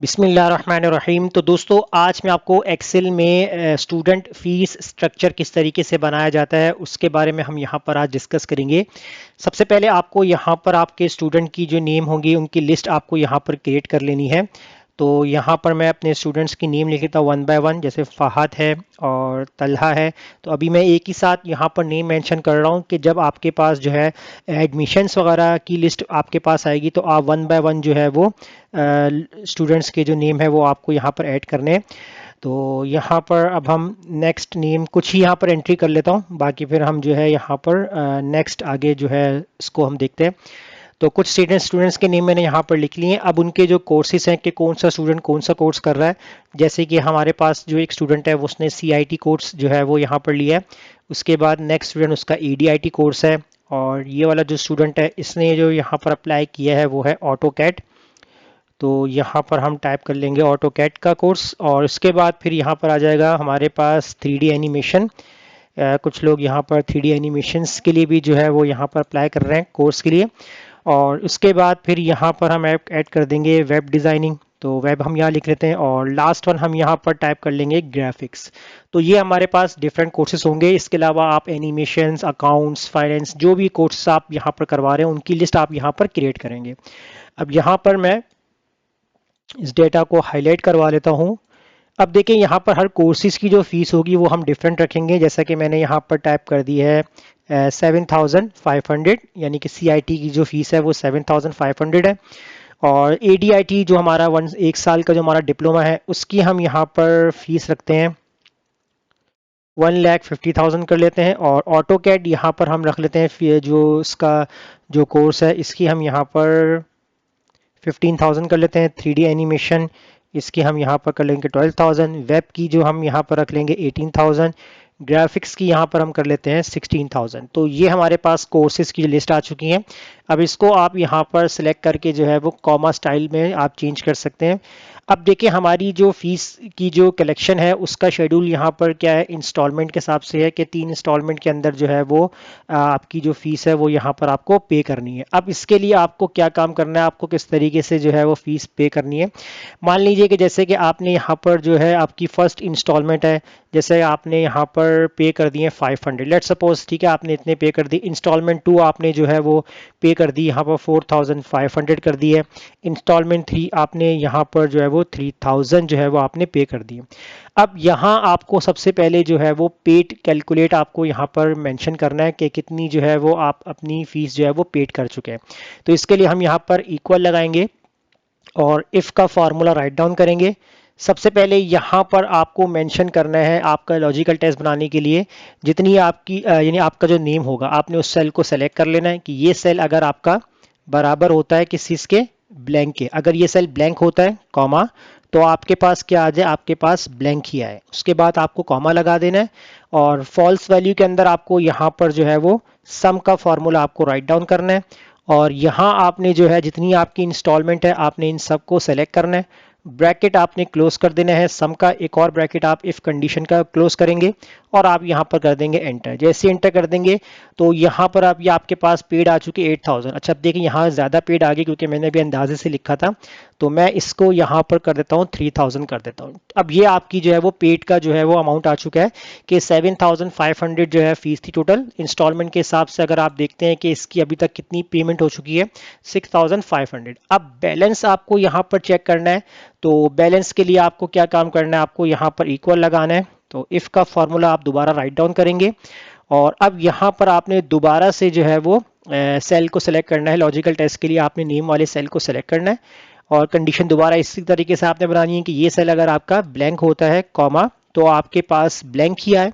बिस्मिल्लाहिर्रहमानिर्रहीम। तो दोस्तों आज मैं आपको एक्सेल में स्टूडेंट फीस स्ट्रक्चर किस तरीके से बनाया जाता है उसके बारे में हम यहाँ पर आज डिस्कस करेंगे। सबसे पहले आपको यहाँ पर आपके स्टूडेंट की जो नेम होंगी उनकी लिस्ट आपको यहाँ पर क्रिएट कर लेनी है। तो यहाँ पर मैं अपने स्टूडेंट्स की नेम लिख लेता हूँ वन बाय वन। जैसे फ़ाहद है और तलहा है, तो अभी मैं एक ही साथ यहाँ पर नेम मेंशन कर रहा हूँ कि जब आपके पास जो है एडमिशन्स वगैरह की लिस्ट आपके पास आएगी तो आप वन बाय वन जो है वो स्टूडेंट्स के जो नेम है वो आपको यहाँ पर ऐड करने हैं। तो यहाँ पर अब हम नेक्स्ट नेम कुछ ही यहाँ पर एंट्री कर लेता हूँ, बाकी फिर हम जो है यहाँ पर नेक्स्ट आगे जो है इसको हम देखते हैं। तो कुछ स्टूडेंट्स के नेम मैंने यहाँ पर लिख लिए हैं। अब उनके जो कोर्सेज हैं कि कौन सा स्टूडेंट कौन सा कोर्स कर रहा है। जैसे कि हमारे पास जो एक स्टूडेंट है उसने CIT कोर्स जो है वो यहाँ पर लिया है। उसके बाद नेक्स्ट स्टूडेंट उसका ADIT कोर्स है, और ये वाला जो स्टूडेंट है इसने जो यहाँ पर अप्लाई किया है वो है AutoCAD। तो यहाँ पर हम टाइप कर लेंगे AutoCAD का कोर्स, और उसके बाद फिर यहाँ पर आ जाएगा हमारे पास 3D एनिमेशन। कुछ लोग यहाँ पर 3D एनिमेशंस के लिए भी जो है वो यहाँ पर अप्लाई कर रहे हैं कोर्स के लिए। और उसके बाद फिर यहाँ पर हम ऐड कर देंगे वेब डिज़ाइनिंग, तो वेब हम यहाँ लिख लेते हैं। और लास्ट वन हम यहाँ पर टाइप कर लेंगे ग्राफिक्स। तो ये हमारे पास डिफरेंट कोर्सेज होंगे। इसके अलावा आप एनिमेशंस, अकाउंट्स, फाइनेंस, जो भी कोर्सेज आप यहाँ पर करवा रहे हैं उनकी लिस्ट आप यहाँ पर क्रिएट करेंगे। अब यहाँ पर मैं इस डेटा को हाईलाइट करवा लेता हूँ। अब देखें यहाँ पर हर कोर्सेज की जो फीस होगी वो हम डिफरेंट रखेंगे। जैसा कि मैंने यहाँ पर टाइप कर दी है 7,500, यानी कि CIT की जो फीस है वो 7,500 है। और ADIT जो हमारा एक साल का जो हमारा डिप्लोमा है उसकी हम यहाँ पर फीस रखते हैं 1,50,000 कर लेते हैं। और AutoCAD यहाँ पर हम रख लेते हैं जो इसका जो कोर्स है इसकी हम यहाँ पर 15,000 कर लेते हैं। 3D एनिमेशन इसकी हम यहाँ पर कर लेंगे 12,000। वेब की जो हम यहाँ पर रख लेंगे 18,000। ग्राफिक्स की यहाँ पर हम कर लेते हैं 16,000। तो ये हमारे पास कोर्सेज की लिस्ट आ चुकी है। अब इसको आप यहाँ पर सिलेक्ट करके जो है वो कॉमा स्टाइल में आप चेंज कर सकते हैं। अब देखिए हमारी जो फीस की जो कलेक्शन है उसका शेड्यूल यहाँ पर क्या है, इंस्टॉलमेंट के हिसाब से है कि 3 इंस्टॉलमेंट के अंदर जो है वो आपकी जो फीस है वो यहाँ पर आपको पे करनी है। अब इसके लिए आपको क्या काम करना है, आपको किस तरीके से जो है वो फीस पे करनी है। मान लीजिए कि जैसे कि आपने यहाँ पर जो है आपकी फर्स्ट इंस्टॉलमेंट है, जैसे आपने यहाँ पर पे कर दिए 500, लेट सपोज, ठीक है, आपने इतने पे कर दी। इंस्टॉलमेंट 2 आपने जो है वो पे कर दी, यहाँ पर 4,500 कर दी है। इंस्टॉलमेंट 3 आपने यहाँ पर जो है वो 3,000 जो है वो आपने पे कर दी। अब यहाँ आपको सबसे पहले जो है वो पेड कैलकुलेट आपको यहाँ पर मेंशन करना है कि कितनी जो है वो आप अपनी फीस जो है वो पेड कर चुके हैं। तो इसके लिए हम यहाँ पर इक्वल लगाएंगे और इफ़ का फॉर्मूला राइट डाउन करेंगे। सबसे पहले यहाँ पर आपको मेंशन करना है आपका लॉजिकल टेस्ट बनाने के लिए जितनी आपकी यानी आपका जो नेम होगा आपने उस सेल को सेलेक्ट कर लेना है कि ये सेल अगर आपका बराबर होता है किस चीज़ के, ब्लैंक के। अगर ये सेल ब्लैंक होता है कॉमा, तो आपके पास क्या आ जाए, आपके पास ब्लैंक ही आए। उसके बाद आपको कॉमा लगा देना है और फॉल्स वैल्यू के अंदर आपको यहाँ पर जो है वो सम का फॉर्मूला आपको राइट डाउन करना है। और यहाँ आपने जो है जितनी आपकी इंस्टॉलमेंट है आपने इन सबको सेलेक्ट करना है। ब्रैकेट आपने क्लोज कर देना है सम का, एक और ब्रैकेट आप इफ कंडीशन का क्लोज करेंगे और आप यहाँ पर कर देंगे एंटर। जैसे एंटर कर देंगे तो यहाँ पर आप ये आपके पास पेड आ चुके 8,000। अच्छा अब देखिए यहाँ ज़्यादा पेड आ गई क्योंकि मैंने भी अंदाजे से लिखा था, तो मैं इसको यहाँ पर कर देता हूँ 3,000 कर देता हूँ। अब ये आपकी जो है वो पेड का जो है वो अमाउंट आ चुका है कि 7,500 जो है फीस थी टोटल। इंस्टॉलमेंट के हिसाब से अगर आप देखते हैं कि इसकी अभी तक कितनी पेमेंट हो चुकी है 6,500। अब बैलेंस आपको यहाँ पर चेक करना है। तो बैलेंस के लिए आपको क्या काम करना है, आपको यहाँ पर इक्वल लगाना है। तो इफ़ का फॉर्मूला आप दोबारा राइट डाउन करेंगे और अब यहाँ पर आपने दोबारा से जो है वो सेल को सेलेक्ट करना है। लॉजिकल टेस्ट के लिए आपने नेम वाले सेल को सेलेक्ट करना है और कंडीशन दोबारा इसी तरीके से आपने बनानी है कि ये सेल अगर आपका ब्लैंक होता है कॉमा, तो आपके पास ब्लैंक ही आए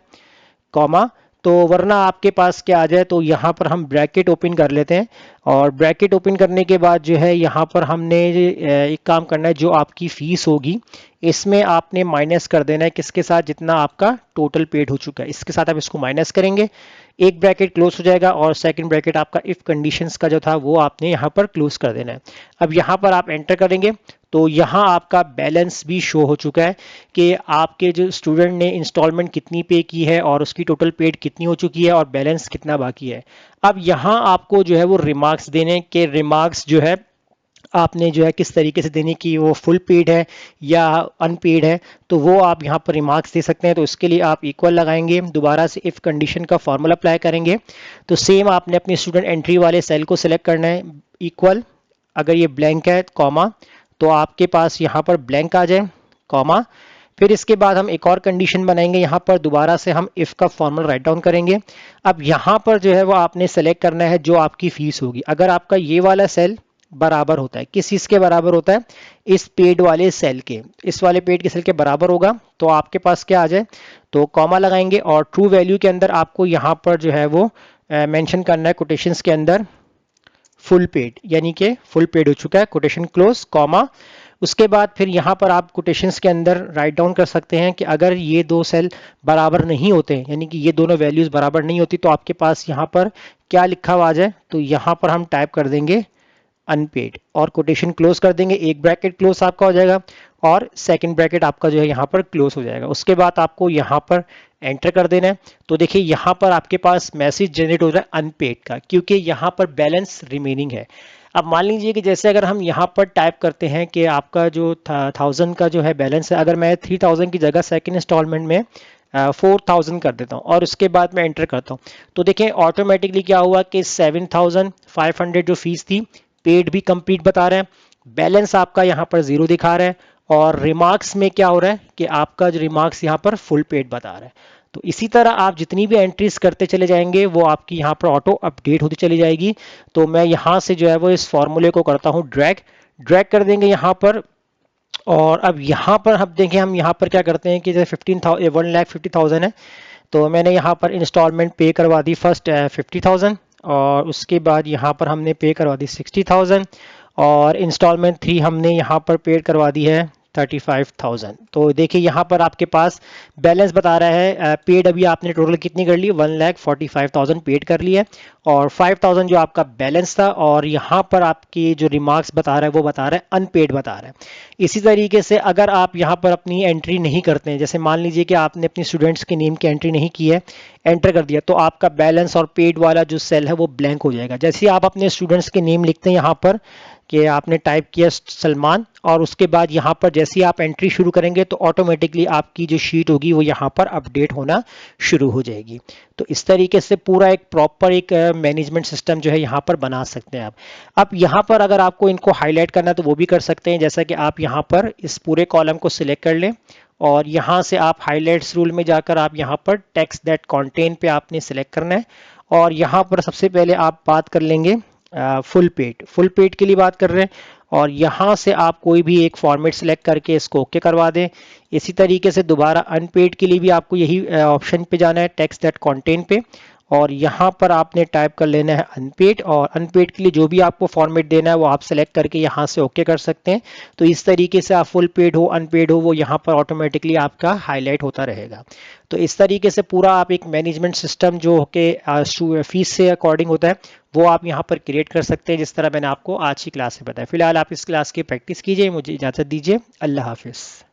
कॉमा, तो वरना आपके पास क्या आ जाए। तो यहाँ पर हम ब्रैकेट ओपन कर लेते हैं और ब्रैकेट ओपन करने के बाद जो है यहाँ पर हमने एक काम करना है, जो आपकी फीस होगी इसमें आपने माइनस कर देना है किसके साथ, जितना आपका टोटल पेड हो चुका है इसके साथ आप इसको माइनस करेंगे। एक ब्रैकेट क्लोज हो जाएगा और सेकंड ब्रैकेट आपका इफ कंडीशंस का जो था वो आपने यहाँ पर क्लोज कर देना है। अब यहाँ पर आप एंटर करेंगे तो यहाँ आपका बैलेंस भी शो हो चुका है कि आपके जो स्टूडेंट ने इंस्टॉलमेंट कितनी पे की है और उसकी टोटल पेड कितनी हो चुकी है और बैलेंस कितना बाकी है। अब यहाँ आपको जो है वो रिमार्क्स देने के, रिमार्क्स जो है आपने जो है किस तरीके से देनी कि वो फुल पेड है या अनपेड है, तो वो आप यहाँ पर रिमार्क्स दे सकते हैं। तो इसके लिए आप इक्वल लगाएंगे, दोबारा से इफ़ कंडीशन का फॉर्मूला अप्लाई करेंगे। तो सेम आपने अपनी स्टूडेंट एंट्री वाले सेल को सिलेक्ट करना है, इक्वल, अगर ये ब्लैंक है कॉमा तो आपके पास यहाँ पर ब्लैंक आ जाए, कॉमा। फिर इसके बाद हम एक और कंडीशन बनाएंगे, यहाँ पर दोबारा से हम इफ़ का फॉर्मूला राइट डाउन करेंगे। अब यहाँ पर जो है वो आपने सेलेक्ट करना है जो आपकी फीस होगी। अगर आपका ये वाला सेल बराबर होता है, किस चीज़ के बराबर होता है, इस पेड वाले सेल के, इस वाले पेड के सेल के बराबर होगा, तो आपके पास क्या आ जाए, तो कॉमा लगाएंगे और ट्रू वैल्यू के अंदर आपको यहाँ पर जो है वो मेंशन करना है कोटेशंस के अंदर फुल पेड, यानी कि फुल पेड हो चुका है, कोटेशन क्लोज, कॉमा। उसके बाद फिर यहाँ पर आप कोटेशंस के अंदर राइट डाउन कर सकते हैं कि अगर ये दो सेल बराबर नहीं होते, यानी कि ये दोनों वैल्यूज बराबर नहीं होती, तो आपके पास यहाँ पर क्या लिखा हुआ आ जाए, तो यहाँ पर हम टाइप कर देंगे अनपेड और कोटेशन क्लोज कर देंगे, एक ब्रैकेट क्लोज आपका हो जाएगा और सेकंड ब्रैकेट आपका जो है यहाँ पर क्लोज हो जाएगा। उसके बाद आपको यहाँ पर एंटर कर देना है। तो देखिए यहाँ पर आपके पास मैसेज जनरेट हो रहा है अनपेड का, क्योंकि यहाँ पर बैलेंस रिमेनिंग है। अब मान लीजिए कि जैसे अगर हम यहाँ पर टाइप करते हैं कि आपका जो 1000 का जो है बैलेंस है, अगर मैं 3000 की जगह सेकंड इंस्टॉलमेंट में 4000 कर देता हूँ और उसके बाद मैं एंटर करता हूँ, तो देखें ऑटोमेटिकली क्या हुआ कि 7500 जो फीस थी पेड भी कंप्लीट बता रहे हैं, बैलेंस आपका यहाँ पर जीरो दिखा रहा है और रिमार्क्स में क्या हो रहा है कि आपका जो रिमार्क्स यहाँ पर फुल पेड बता रहा है। तो इसी तरह आप जितनी भी एंट्रीज करते चले जाएंगे वो आपकी यहाँ पर ऑटो अपडेट होती चली जाएगी। तो मैं यहाँ से जो है वो इस फॉर्मूले को करता हूँ ड्रैग, ड्रैग कर देंगे यहाँ पर। और अब यहाँ पर हम देखें, हम यहाँ पर क्या करते हैं कि जैसे 1,50,000 है, तो मैंने यहाँ पर इंस्टॉलमेंट पे करवा दी फर्स्ट 50,000 और उसके बाद यहाँ पर हमने पे करवा दी 60,000 और इंस्टॉलमेंट 3 हमने यहाँ पर पे करवा दी है 35,000। तो देखिए यहाँ पर आपके पास बैलेंस बता रहा है पेड अभी आपने टोटल कितनी कर ली, 1,45,000 पेड कर लिया है और 5,000 जो आपका बैलेंस था, और यहाँ पर आपकी जो रिमार्क्स बता रहा है वो बता रहा है अनपेड बता रहा है। इसी तरीके से अगर आप यहाँ पर अपनी एंट्री नहीं करते हैं, जैसे मान लीजिए कि आपने अपनी स्टूडेंट्स के नेम की एंट्री नहीं की है, एंटर कर दिया, तो आपका बैलेंस और पेड वाला जो सेल है वो ब्लैंक हो जाएगा। जैसे आप अपने स्टूडेंट्स के नेम लिखते हैं यहाँ पर कि आपने टाइप किया सलमान और उसके बाद यहाँ पर जैसे ही आप एंट्री शुरू करेंगे तो ऑटोमेटिकली आपकी जो शीट होगी वो यहाँ पर अपडेट होना शुरू हो जाएगी। तो इस तरीके से पूरा एक प्रॉपर एक मैनेजमेंट सिस्टम जो है यहाँ पर बना सकते हैं आप। अब यहाँ पर अगर आपको इनको हाईलाइट करना है तो वो भी कर सकते हैं, जैसा कि आप यहाँ पर इस पूरे कॉलम को सिलेक्ट कर लें और यहाँ से आप हाईलाइट्स रूल में जाकर आप यहाँ पर टेक्स्ट दैट कंटेन पे आपने सिलेक्ट करना है और यहाँ पर सबसे पहले आप बात कर लेंगे फुल पेड के लिए बात कर रहे हैं और यहाँ से आप कोई भी एक फॉर्मेट सेलेक्ट करके इसको ओके करवा दें। इसी तरीके से दोबारा अनपेड के लिए भी आपको यही ऑप्शन पे जाना है, टेक्स्ट दैट कंटेन पे, और यहाँ पर आपने टाइप कर लेना है अनपेड और अनपेड के लिए जो भी आपको फॉर्मेट देना है वो आप सेलेक्ट करके यहाँ से ओके कर सकते हैं। तो इस तरीके से आप फुल पेड हो अनपेड हो वो यहाँ पर ऑटोमेटिकली आपका हाईलाइट होता रहेगा। तो इस तरीके से पूरा आप एक मैनेजमेंट सिस्टम जो कि फीस से अकॉर्डिंग होता है वो आप यहाँ पर क्रिएट कर सकते हैं, जिस तरह मैंने आपको आज की क्लास में बताया। फिलहाल आप इस क्लास की प्रैक्टिस कीजिए, मुझे इजाज़त दीजिए, अल्लाह हाफिज़।